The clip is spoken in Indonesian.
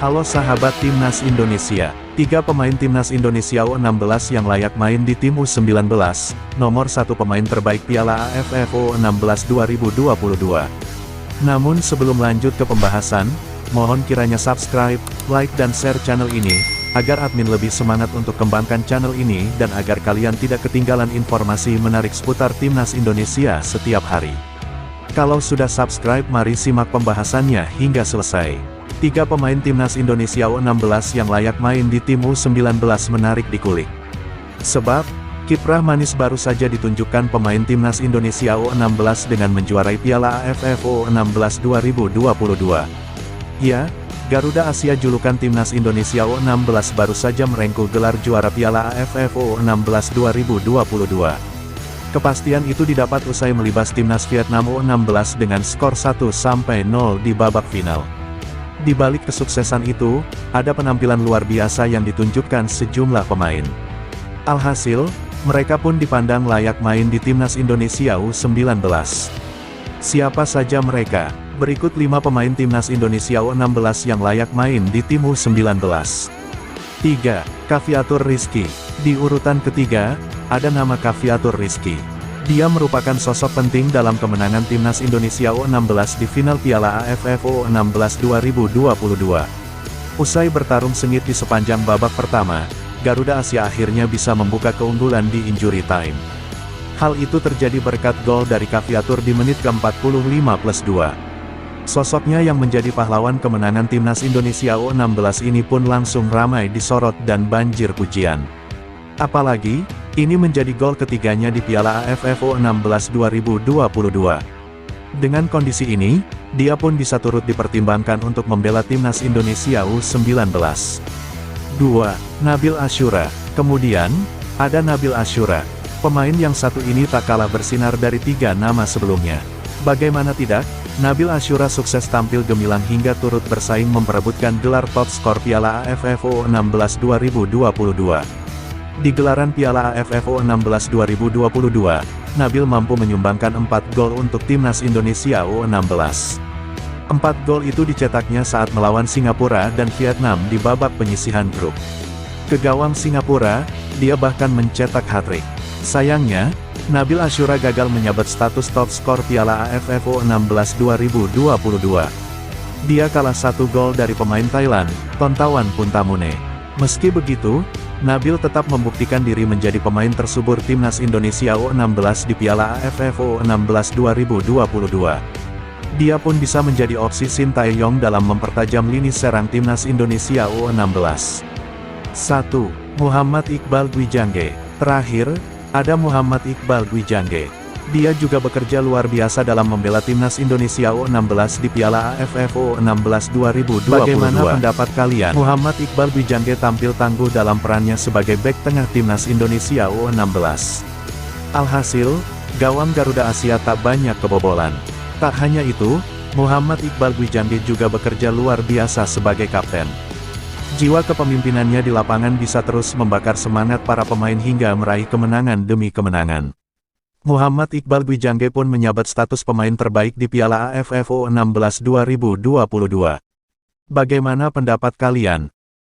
Halo sahabat Timnas Indonesia, 3 pemain Timnas Indonesia U16 yang layak main di tim U19, nomor 1 pemain terbaik Piala AFF U16 2022. Namun sebelum lanjut ke pembahasan, mohon kiranya subscribe, like dan share channel ini, agar admin lebih semangat untuk kembangkan channel ini dan agar kalian tidak ketinggalan informasi menarik seputar Timnas Indonesia setiap hari. Kalau sudah subscribe, mari simak pembahasannya hingga selesai. 3 pemain Timnas Indonesia U16 yang layak main di tim U19 menarik dikulik. Sebab, kiprah manis baru saja ditunjukkan pemain Timnas Indonesia U16 dengan menjuarai Piala AFF U16 2022. Ya, Garuda Asia julukan Timnas Indonesia U16 baru saja merengkuh gelar juara Piala AFF U16 2022. Kepastian itu didapat usai melibas Timnas Vietnam U16 dengan skor 1-0 di babak final. Di balik kesuksesan itu, ada penampilan luar biasa yang ditunjukkan sejumlah pemain. Alhasil, mereka pun dipandang layak main di Timnas Indonesia U19. Siapa saja mereka? Berikut 5 pemain Timnas Indonesia U16 yang layak main di tim U19. 3. Cafiatur Rizky. Di urutan ketiga, ada nama Cafiatur Rizky. Dia merupakan sosok penting dalam kemenangan Timnas Indonesia U16 di final Piala AFF U16 2022. Usai bertarung sengit di sepanjang babak pertama, Garuda Asia akhirnya bisa membuka keunggulan di injury time. Hal itu terjadi berkat gol dari Cafiatur di menit ke-45+2. Sosoknya yang menjadi pahlawan kemenangan Timnas Indonesia U16 ini pun langsung ramai disorot dan banjir pujian. Apalagi, ini menjadi gol ketiganya di Piala AFF U16 2022. Dengan kondisi ini, dia pun bisa turut dipertimbangkan untuk membela Timnas Indonesia U19. 2. Nabil Asyura. Kemudian, ada Nabil Asyura. Pemain yang satu ini tak kalah bersinar dari 3 nama sebelumnya. Bagaimana tidak, Nabil Asyura sukses tampil gemilang hingga turut bersaing memperebutkan gelar top skor Piala AFF U16 2022. Di gelaran Piala AFF U16 2022, Nabil mampu menyumbangkan 4 gol untuk Timnas Indonesia U16. 4 gol itu dicetaknya saat melawan Singapura dan Vietnam di babak penyisihan grup. Ke gawang Singapura, dia bahkan mencetak hat-trick. Sayangnya, Nabil Asyura gagal menyabet status top skor Piala AFF U16 2022. Dia kalah 1 gol dari pemain Thailand, Tontawan Puntamune. Meski begitu, Nabil tetap membuktikan diri menjadi pemain tersubur Timnas Indonesia U16 di Piala AFF U16 2022. Dia pun bisa menjadi opsi Shin Tae-yong dalam mempertajam lini serang Timnas Indonesia U16. 1. Muhammad Iqbal Dwi Jangge. Terakhir, ada Muhammad Iqbal Dwi Jangge. Dia juga bekerja luar biasa dalam membela Timnas Indonesia U16 di Piala AFF U16 2022. Bagaimana pendapat kalian? Muhammad Iqbal Dwi Jangge tampil tangguh dalam perannya sebagai bek tengah Timnas Indonesia U16. Alhasil, gawang Garuda Asia tak banyak kebobolan. Tak hanya itu, Muhammad Iqbal Dwi Jangge juga bekerja luar biasa sebagai kapten. Jiwa kepemimpinannya di lapangan bisa terus membakar semangat para pemain hingga meraih kemenangan demi kemenangan. Muhammad Iqbal Dwi Jangge pun menyabet status pemain terbaik di Piala AFF U16 2022. Bagaimana pendapat kalian?